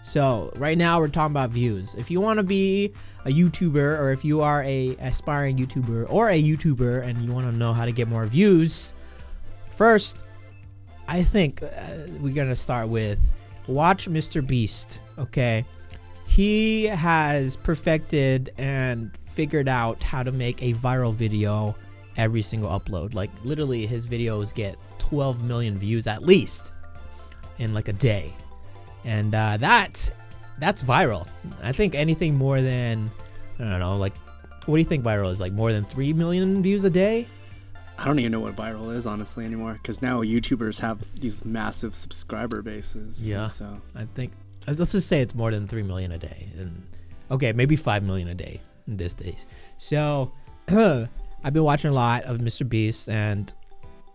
So right now we're talking about views. If you want to be a YouTuber, or if you are a aspiring YouTuber or a YouTuber and you want to know how to get more views, first, I think we're going to start with watch Mr. Beast, okay? He has perfected and figured out how to make a viral video every single upload. Like literally his videos get 12 million views at least in like a day. And that's viral. I think anything more than, I don't know, like, what do you think viral is? Like more than 3 million views a day? I don't even know what viral is, honestly, anymore. Because now YouTubers have these massive subscriber bases. Yeah. So I think, let's just say it's more than 3 million a day. And okay, maybe 5 million a day in these days. So I've been watching a lot of Mr. Beast, and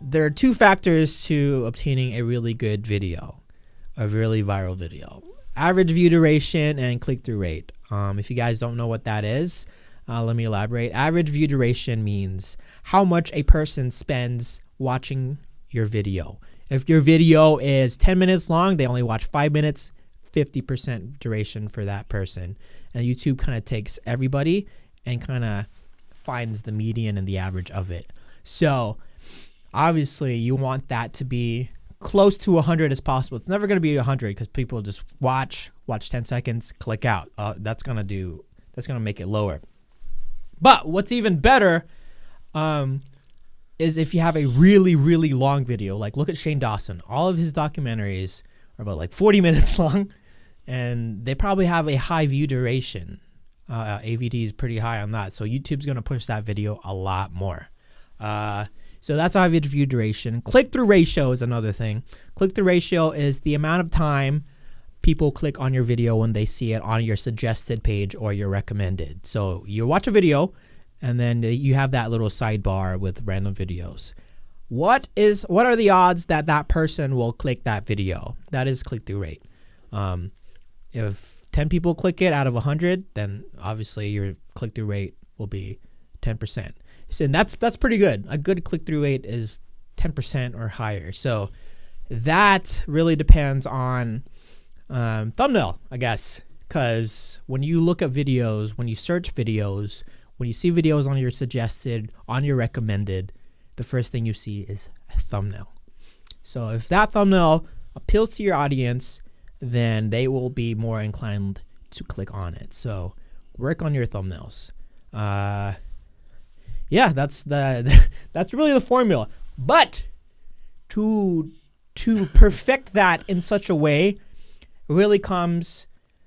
there are two factors to obtaining a really good video. A really viral video: average view duration and click-through rate. If you guys don't know what that is, let me elaborate. Average view duration means how much a person spends watching your video. If your video is 10 minutes long, they only watch 5 minutes, 50% duration for that person. And YouTube kind of takes everybody and kind of finds the median and the average of it. So obviously you want that to be close to 100 as possible. It's never going to be 100 because people just watch 10 seconds, click out. That's going to make it lower. But what's even better is if you have a really, really long video. Like look at Shane Dawson. All of his documentaries are about like 40 minutes long, and they probably have a high view duration. AVD is pretty high on that. So YouTube's going to push that video a lot more. So that's average view duration. Click-through ratio is another thing. Click-through ratio is the amount of time people click on your video when they see it on your suggested page or your recommended. So you watch a video, and then you have that little sidebar with random videos. What are the odds that that person will click that video? That is click-through rate. If 10 people click it out of 100, then obviously your click-through rate will be 10%. And that's pretty good. A good click-through rate is 10% or higher. So that really depends on thumbnail, I guess. Because when you look at videos, when you search videos, when you see videos on your suggested, on your recommended, the first thing you see is a thumbnail. So if that thumbnail appeals to your audience, then they will be more inclined to click on it. So work on your thumbnails. Yeah, that's really the formula. But to perfect that in such a way really comes,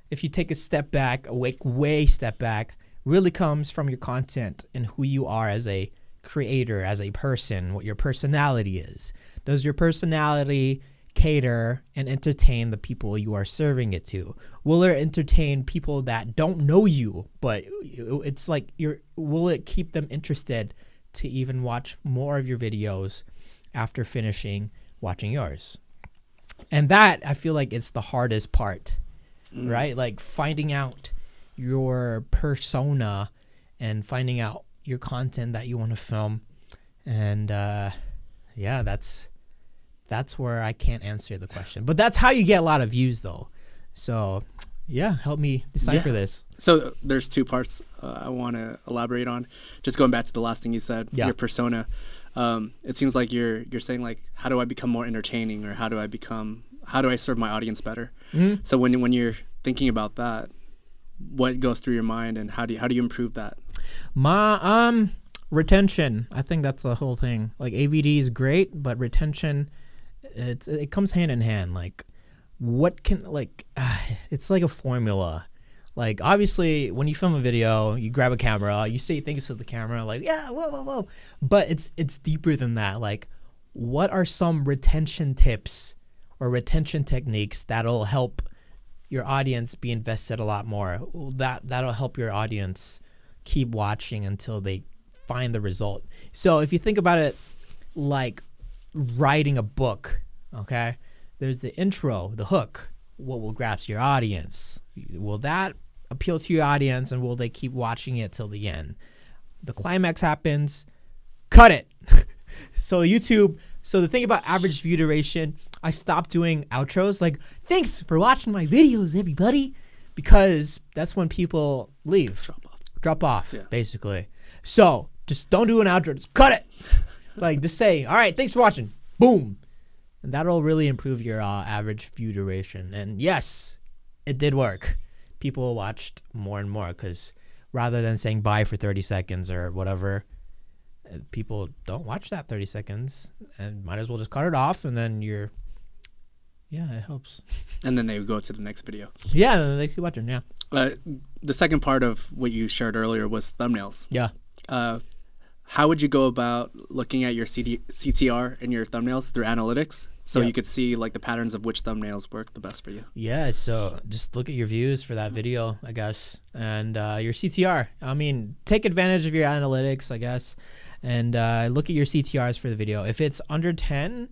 if you take a step back, way step back, really comes from your content and who you are as a creator, as a person, what your personality is. Does your personality cater and entertain the people you are serving it to? Will it entertain people that don't know you, but it's like will it keep them interested to even watch more of your videos after finishing watching yours? And that, I feel like it's the hardest part, right? Like finding out your persona and finding out your content that you want to film. And yeah, that's where I can't answer the question. But that's how you get a lot of views, though. So, yeah, help me decipher this. So there's two parts I want to elaborate on. Just going back to the last thing you said, your persona. It seems like you're saying, like, how do I become more entertaining, or how do I serve my audience better? Mm-hmm. So when you're thinking about that, what goes through your mind, and how do you improve that? Retention. I think that's the whole thing. Like AVD is great, but retention, it comes hand in hand. Like it's like a formula. Like obviously when you film a video, you grab a camera, you say things to the camera like, yeah, whoa. But it's deeper than that. Like what are some retention tips or retention techniques that'll help your audience be invested a lot more? That'll help your audience keep watching until they find the result. So if you think about it like writing a book, okay, there's the intro, the hook. What will grasp your audience? Will that appeal to your audience, and will they keep watching it till the end? The climax happens, cut it. So the thing about average view duration, I stopped doing outros. Like thanks for watching my videos, everybody, because that's when people leave. Drop off, basically. So just don't do an outro. Just cut it. Like, just say, all right, thanks for watching. Boom. And that'll really improve your average view duration. And yes, it did work. People watched more and more because rather than saying bye for 30 seconds or whatever, people don't watch that 30 seconds and might as well just cut it off, and then it helps. And then they would go to the next video. Yeah, and then they keep watching, yeah. The second part of what you shared earlier was thumbnails. Yeah. How would you go about looking at your CTR and your thumbnails through analytics so you could see like the patterns of which thumbnails work the best for you? Yeah, so just look at your views for that video, I guess, and your CTR. I mean, take advantage of your analytics, I guess, and look at your CTRs for the video. If it's under 10,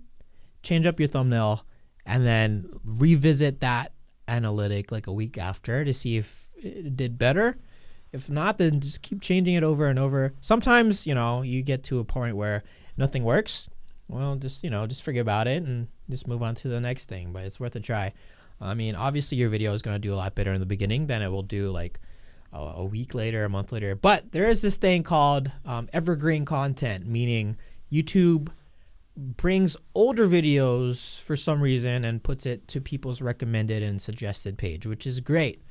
change up your thumbnail and then revisit that analytic like a week after to see if it did better. If not, then just keep changing it over and over. Sometimes, you get to a point where nothing works. Well, just forget about it and just move on to the next thing, but it's worth a try. I mean, obviously your video is going to do a lot better in the beginning than it will do like a week later, a month later. But there is this thing called evergreen content, meaning YouTube brings older videos for some reason and puts it to people's recommended and suggested page, which is great.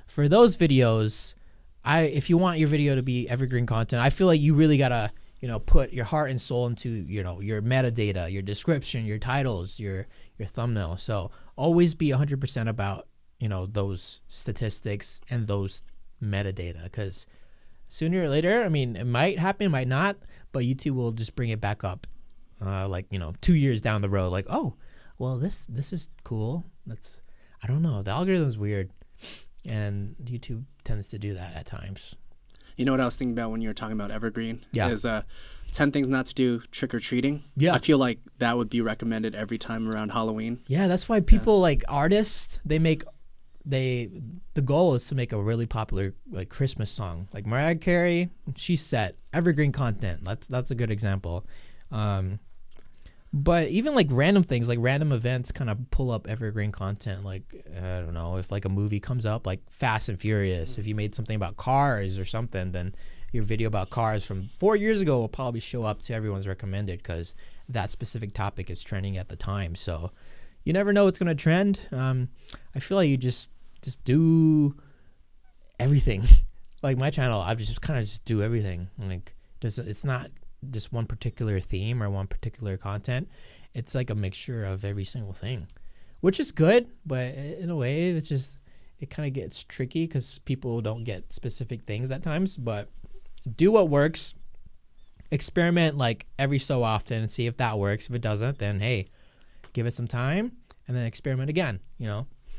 For those videos, if you want your video to be evergreen content, I feel like you really gotta, put your heart and soul into, your metadata, your description, your titles, your thumbnail. So always be 100% about, those statistics and those metadata, because sooner or later, I mean, it might happen, it might not, but YouTube will just bring it back up, 2 years down the road. Like, oh, well, this is cool. I don't know. The algorithm's weird. And YouTube tends to do that at times. You know what I was thinking about when you were talking about evergreen? Yeah. Is 10 things not to do trick-or-treating. Yeah. I feel like that would be recommended every time around Halloween. Yeah, that's why people like artists, the goal is to make a really popular like Christmas song. Like Mariah Carey, she's set evergreen content. That's a good example. But even like random things, like random events kind of pull up evergreen content. Like, I don't know, if like a movie comes up, like Fast and Furious, if you made something about cars or something, then your video about cars from 4 years ago will probably show up to everyone's recommended because that specific topic is trending at the time. So you never know what's going to trend. I feel like you just do everything. Like my channel, I just kind of just do everything. Like it's not just one particular theme or one particular content. It's like a mixture of every single thing, which is good, but in a way it kind of gets tricky because people don't get specific things at times. But do what works, experiment like every so often and see if that works. If it doesn't, then hey, give it some time and then experiment again,